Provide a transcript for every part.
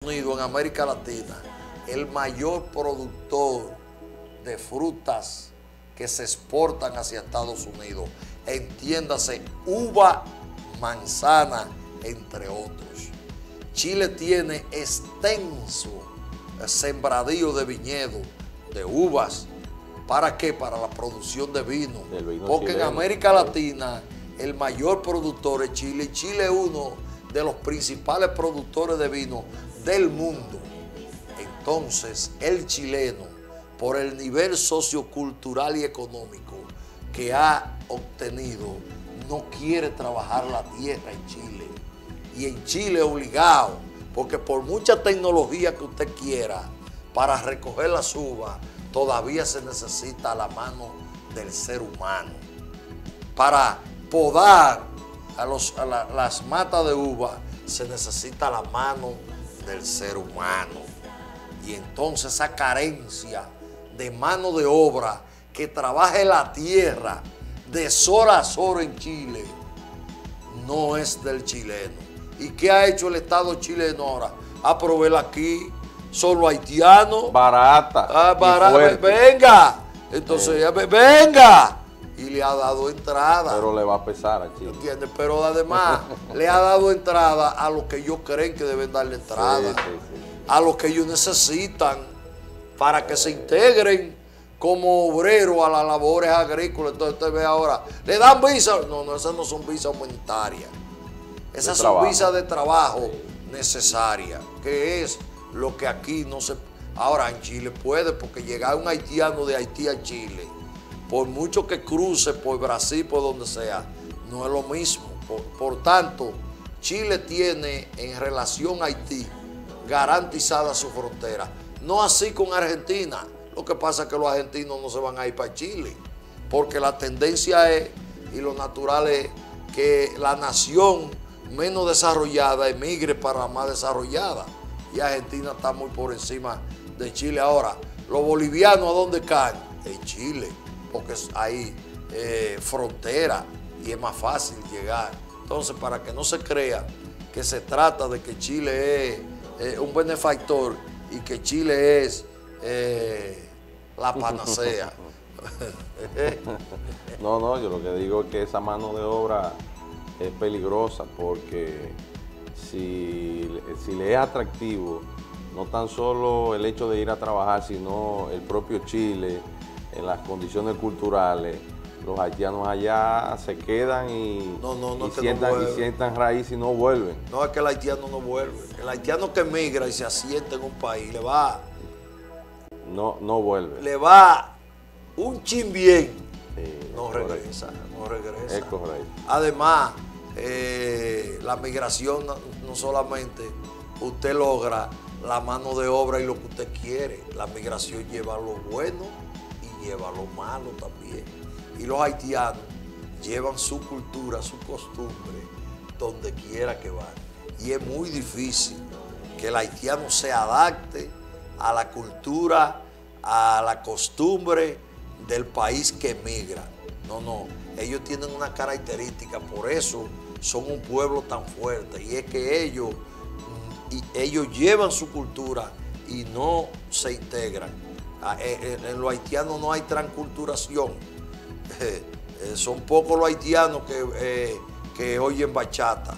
Unidos, en América Latina, el mayor productor de frutas que se exportan hacia Estados Unidos. Entiéndase, uva, manzana, entre otros. Chile tiene extenso sembradío de viñedo, de uvas. ¿Para qué? Para la producción de vino. Porque chileno, en América Latina el mayor productor es Chile. Y Chile es uno de los principales productores de vino del mundo. Entonces, el chileno, por el nivel sociocultural y económico que ha obtenido, no quiere trabajar la tierra en Chile. Y en Chile obligado, porque por mucha tecnología que usted quiera para recoger las uvas, todavía se necesita la mano del ser humano. Para podar las matas de uva, se necesita la mano del ser humano. Y entonces esa carencia de mano de obra que trabaje la tierra de sol a sol en Chile no es del chileno. ¿Y qué ha hecho el Estado chileno ahora? Aprobarla aquí, solo haitiano. Barata. Venga. Entonces, venga. Y le ha dado entrada. Pero le va a pesar a Chile. ¿Entiendes? Pero además le ha dado entrada a los que ellos creen que deben darle entrada. Sí. A los que ellos necesitan para que se integren como obreros a las labores agrícolas. Entonces usted ve ahora, le dan visa. No, esas no son visas humanitarias. Esas son visas de trabajo necesarias, que es lo que aquí no se... Ahora en Chile puede, porque llegar un haitiano de Haití a Chile, por mucho que cruce por Brasil, por donde sea, no es lo mismo. Por tanto, Chile tiene en relación a Haití garantizada su frontera. No así con Argentina. Lo que pasa es que los argentinos no se van a ir para Chile, porque la tendencia es, y lo natural es, que la nación menos desarrollada emigre para la más desarrollada. Y Argentina está muy por encima de Chile. Ahora, los bolivianos, ¿a dónde caen? En Chile, porque hay frontera y es más fácil llegar. Entonces, para que no se crea que se trata de que Chile es un benefactor y que Chile es la panacea. No, yo lo que digo es que esa mano de obra es peligrosa, porque si le es atractivo, no tan solo el hecho de ir a trabajar, sino el propio Chile, en las condiciones culturales, los haitianos allá se quedan y sientan raíz y no vuelven. No, es que el haitiano no vuelve. El haitiano que emigra y se asienta en un país, le va... No vuelve. Le va un chin bien. Sí, no regresa. Es correcto. Además, la migración no solamente usted logra la mano de obra y lo que usted quiere. La migración lleva lo bueno y lleva lo malo también. Y los haitianos llevan su cultura, su costumbre, donde quiera que van. Y es muy difícil que el haitiano se adapte a la cultura, a la costumbre del país que emigra. No, ellos tienen una característica, por eso son un pueblo tan fuerte, y es que ellos llevan su cultura y no se integran. En los haitianos no hay transculturación. Son pocos los haitianos que oyen bachata,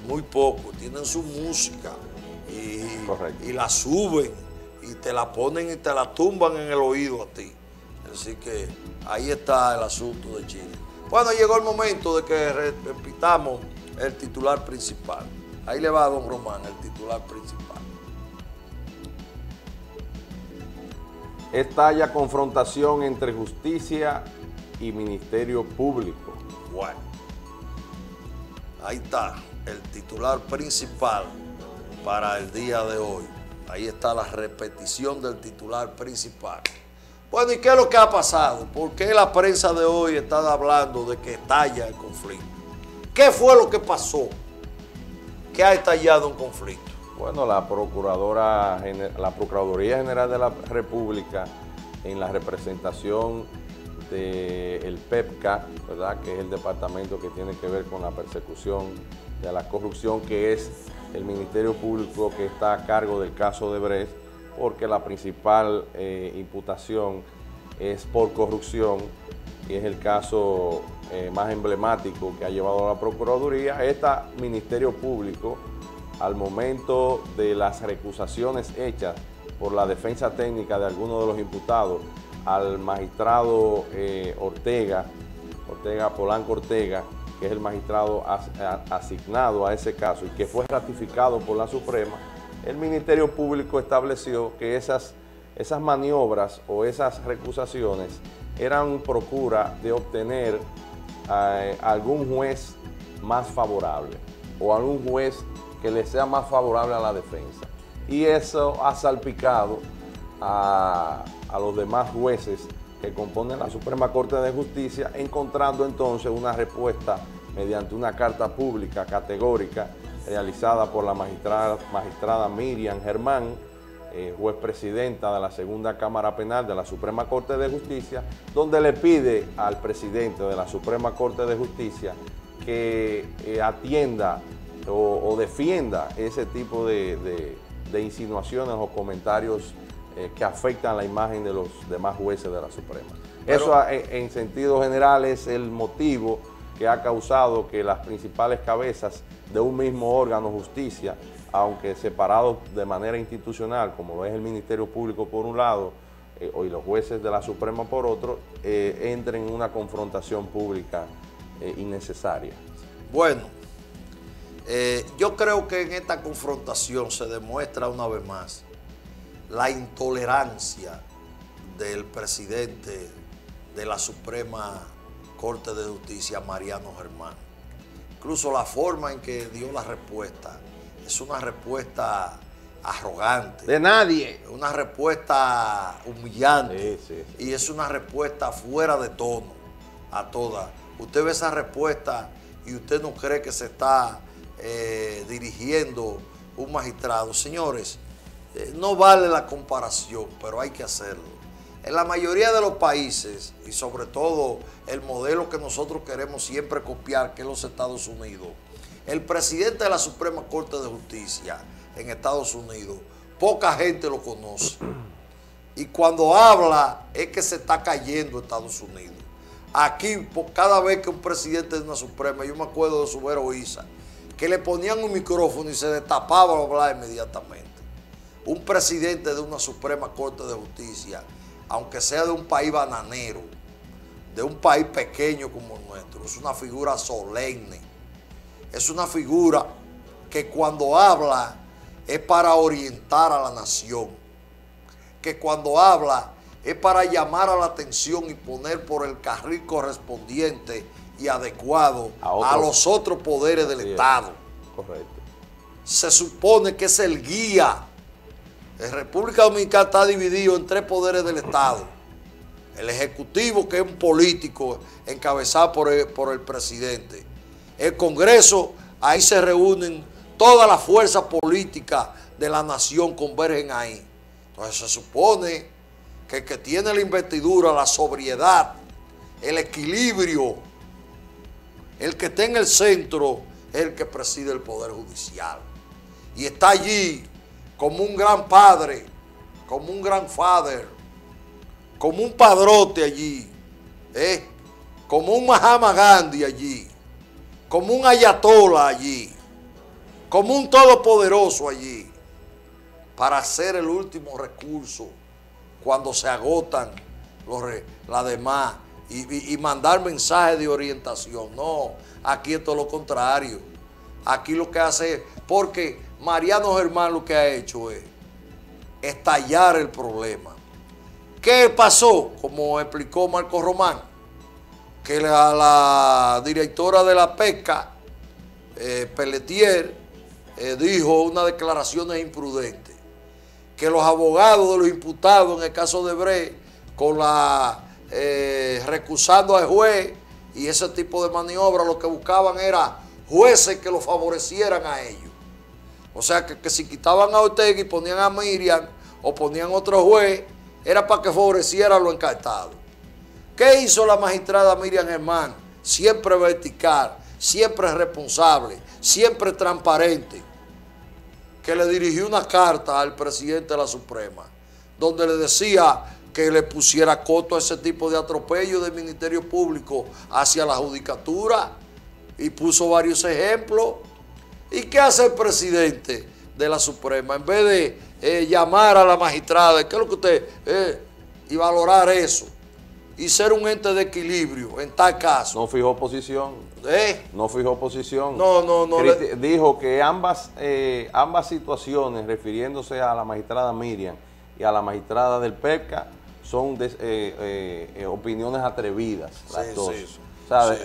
muy pocos, tienen su música y la suben y te la ponen y te la tumban en el oído a ti. Así que ahí está el asunto de Chile. Bueno, llegó el momento de que repitamos el titular principal. Ahí le va a don Román el titular principal. Estalla confrontación entre justicia y Ministerio Público. Bueno, ahí está el titular principal para el día de hoy. Ahí está la repetición del titular principal. Bueno, ¿y qué es lo que ha pasado? ¿Por qué la prensa de hoy está hablando de que estalla el conflicto? ¿Qué fue lo que pasó? ¿Qué ha estallado un conflicto? Bueno, la Procuraduría General de la República, en la representación del PEPCA, ¿verdad?, que es el departamento que tiene que ver con la persecución de la corrupción, que es el Ministerio Público que está a cargo del caso de Brecht, porque la principal imputación es por corrupción, y es el caso más emblemático que ha llevado a la Procuraduría. Este Ministerio Público, al momento de las recusaciones hechas por la defensa técnica de algunos de los imputados al magistrado Polanco Ortega, que es el magistrado asignado a ese caso y que fue ratificado por la Suprema, el Ministerio Público estableció que esas maniobras o esas recusaciones eran procura de obtener algún juez más favorable o algún juez que le sea más favorable a la defensa. Y eso ha salpicado a los demás jueces que componen la Suprema Corte de Justicia, encontrando entonces una respuesta mediante una carta pública categórica realizada por la magistrada Miriam Germán, juez presidenta de la Segunda Cámara Penal de la Suprema Corte de Justicia, donde le pide al presidente de la Suprema Corte de Justicia que atienda o defienda ese tipo de insinuaciones o comentarios que afectan la imagen de los demás jueces de la Suprema. Pero eso en sentido general es el motivo que ha causado que las principales cabezas de un mismo órgano, justicia, aunque separados de manera institucional, como lo es el Ministerio Público por un lado y los jueces de la Suprema por otro, entren en una confrontación pública innecesaria. Bueno, yo creo que en esta confrontación se demuestra una vez más la intolerancia del presidente de la Suprema Corte de Justicia, Mariano Germán. Incluso la forma en que dio la respuesta es una respuesta arrogante. De nadie. Una respuesta humillante. Sí. Y es una respuesta fuera de tono a toda. Usted ve esa respuesta y usted no cree que se está dirigiendo un magistrado. Señores, no vale la comparación, pero hay que hacerlo. En la mayoría de los países, y sobre todo el modelo que nosotros queremos siempre copiar, que es los Estados Unidos, el presidente de la Suprema Corte de Justicia en Estados Unidos, poca gente lo conoce. Y cuando habla es que se está cayendo Estados Unidos. Aquí, cada vez que un presidente de una Suprema, yo me acuerdo de Subero Isa, que le ponían un micrófono y se destapaba a hablar inmediatamente. Un presidente de una Suprema Corte de Justicia, aunque sea de un país bananero, de un país pequeño como el nuestro, es una figura solemne. Es una figura que cuando habla es para orientar a la nación, que cuando habla es para llamar a la atención y poner por el carril correspondiente y adecuado a los otros poderes del Estado. Correcto. Se supone que es el guía. La República Dominicana está dividido en tres poderes del Estado. El Ejecutivo, que es un político encabezado por el presidente. El Congreso, ahí se reúnen todas las fuerzas políticas de la nación, convergen ahí. Entonces se supone que el que tiene la investidura, la sobriedad, el equilibrio, el que está en el centro, es el que preside el Poder Judicial. Y está allí como un gran padre, como un gran father, como un padrote allí, como un Mahatma Gandhi allí, como un ayatollah allí, como un todopoderoso allí, para hacer el último recurso cuando se agotan las demás y mandar mensajes de orientación. No, aquí es todo lo contrario. Aquí lo que hace, porque Mariano Germán lo que ha hecho es estallar el problema. ¿Qué pasó? Como explicó Marco Román, que la directora de la pesca, Pelletier, dijo unas declaraciones imprudentes, que los abogados de los imputados en el caso de Brecht, con recusando al juez y ese tipo de maniobra, lo que buscaban era jueces que lo favorecieran a ellos. O sea, que si quitaban a Ortega y ponían a Miriam o ponían otro juez, era para que favoreciera a los encartados. ¿Qué hizo la magistrada Miriam Germán? Siempre vertical, siempre responsable, siempre transparente. que le dirigió una carta al presidente de la Suprema, donde le decía que le pusiera coto a ese tipo de atropello del Ministerio Público hacia la judicatura, y puso varios ejemplos. ¿Y qué hace el presidente de la Suprema? En vez de llamar a la magistrada, ¿qué es lo que usted? Y valorar eso, y ser un ente de equilibrio en tal caso. No fijó posición. No fijó posición. No. Dijo que ambas situaciones, refiriéndose a la magistrada Miriam y a la magistrada del PEPCA, son opiniones atrevidas, las dos. O sea,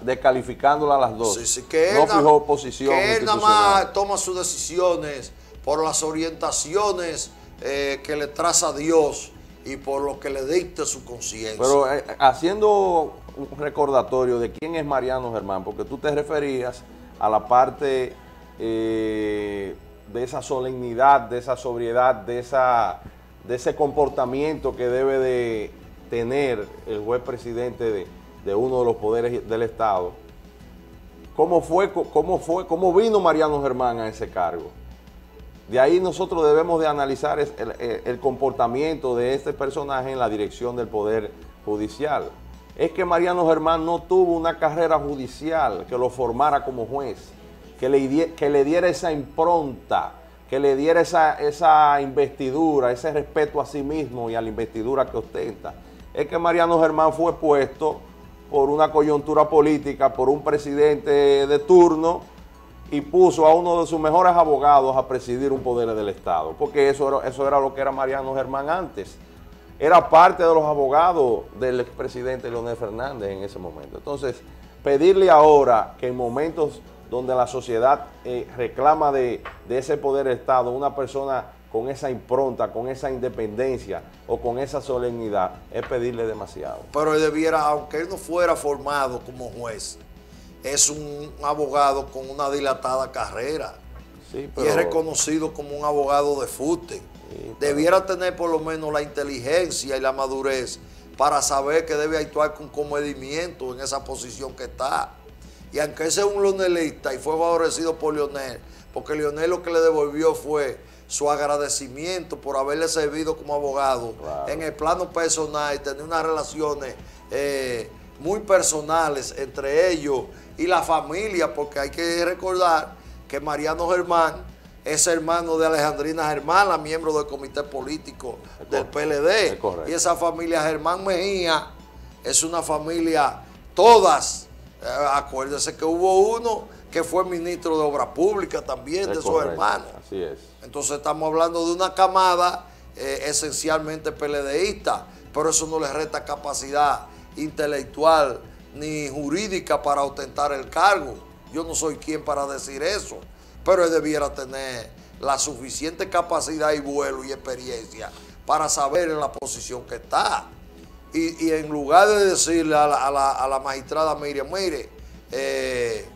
descalificándola a las dos. Que no fijó posición. Que él nada más toma sus decisiones por las orientaciones que le traza Dios y por lo que le dicte su conciencia. Pero haciendo un recordatorio de quién es Mariano Germán, porque tú te referías a la parte de esa solemnidad, de esa sobriedad, de ese comportamiento que debe de tener el juez presidente de uno de los poderes del Estado. ¿Cómo vino Mariano Germán a ese cargo? De ahí nosotros debemos de analizar el comportamiento de este personaje en la dirección del Poder Judicial. Es que Mariano Germán no tuvo una carrera judicial que lo formara como juez, que le diera esa impronta, que le diera esa investidura, ese respeto a sí mismo y a la investidura que ostenta. Es que Mariano Germán fue puesto por una coyuntura política, por un presidente de turno, y puso a uno de sus mejores abogados a presidir un poder del Estado, porque eso era lo que era Mariano Germán antes. Era parte de los abogados del expresidente Leonel Fernández en ese momento. Entonces, pedirle ahora que en momentos donde la sociedad reclama de ese poder del Estado, una persona con esa impronta, con esa independencia o con esa solemnidad, es pedirle demasiado. Pero él debiera, aunque él no fuera formado como juez, es un abogado con una dilatada carrera. Sí, pero... y es reconocido como un abogado de fuste. Sí, pero... debiera tener por lo menos la inteligencia y la madurez para saber que debe actuar con comedimiento en esa posición que está. Y aunque ese es un leonelista y fue favorecido por Leonel, porque Leonel lo que le devolvió fue su agradecimiento por haberle servido como abogado, claro, en el plano personal, y tener unas relaciones muy personales entre ellos y la familia, porque hay que recordar que Mariano Germán es hermano de Alejandrina Germán, la miembro del comité político del PLD. Y esa familia Germán Mejía es una familia, todas, acuérdese que hubo uno que fue ministro de Obras Públicas también, de sus hermanos. Así es. Entonces estamos hablando de una camada esencialmente PLDista, pero eso no le resta capacidad intelectual ni jurídica para ostentar el cargo. Yo no soy quien para decir eso, pero él debiera tener la suficiente capacidad y vuelo y experiencia para saber en la posición que está. Y en lugar de decirle a la magistrada Miriam, mire,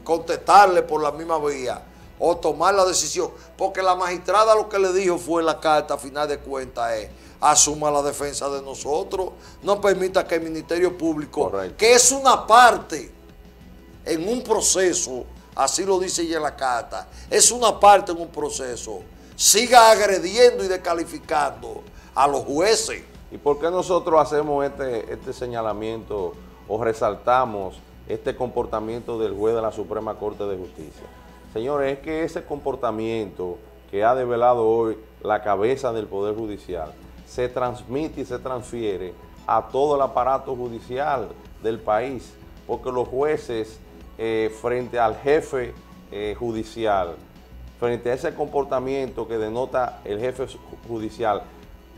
contestarle por la misma vía o tomar la decisión, porque la magistrada lo que le dijo fue en la carta, a final de cuentas, asuma la defensa de nosotros, no permita que el Ministerio Público, correcto, que es una parte en un proceso, así lo dice ella en la carta, es una parte en un proceso, siga agrediendo y descalificando a los jueces. ¿Y por qué nosotros hacemos este señalamiento o resaltamos este comportamiento del juez de la Suprema Corte de Justicia? Señores, es que ese comportamiento que ha develado hoy la cabeza del Poder Judicial se transmite y se transfiere a todo el aparato judicial del país, porque los jueces frente al jefe judicial, frente a ese comportamiento que denota el jefe judicial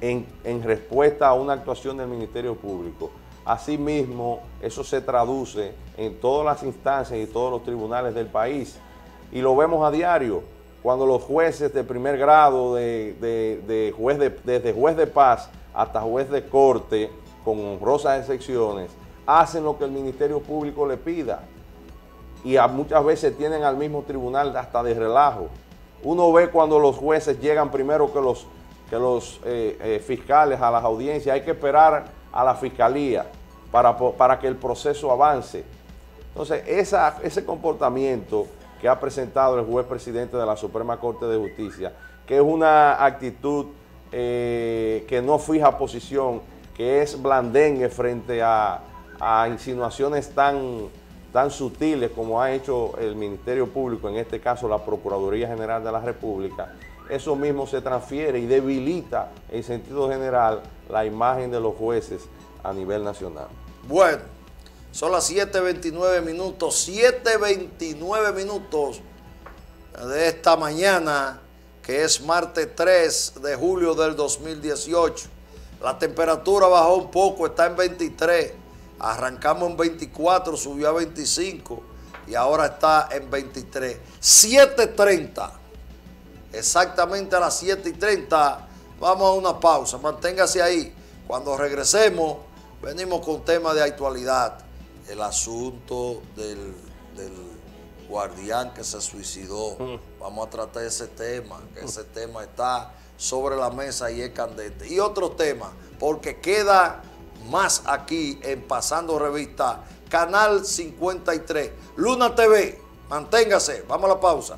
en respuesta a una actuación del Ministerio Público, asimismo eso se traduce en todas las instancias y todos los tribunales del país, y lo vemos a diario, cuando los jueces de primer grado, desde juez de paz hasta juez de corte, con honrosas excepciones, hacen lo que el Ministerio Público le pida, y muchas veces tienen al mismo tribunal hasta de relajo. Uno ve cuando los jueces llegan primero que los fiscales a las audiencias, hay que esperar a la fiscalía para que el proceso avance. Entonces, ese comportamiento que ha presentado el juez presidente de la Suprema Corte de Justicia, que es una actitud que no fija posición, que es blandengue frente a insinuaciones tan sutiles como ha hecho el Ministerio Público, en este caso la Procuraduría General de la República. Eso mismo se transfiere y debilita en sentido general la imagen de los jueces a nivel nacional. Bueno, son las 7:29 minutos, 7:29 minutos de esta mañana, que es martes 3 de julio del 2018. La temperatura bajó un poco, está en 23. Arrancamos en 24, subió a 25 y ahora está en 23. 7:30. Exactamente a las 7:30. Vamos a una pausa. Manténgase ahí. Cuando regresemos, venimos con temas de actualidad. El asunto del guardián que se suicidó. Vamos a tratar ese tema, que ese tema está sobre la mesa y es candente. Y otros temas, porque queda más aquí en Pasando Revista, Canal 53, Luna TV. Manténgase, vamos a la pausa.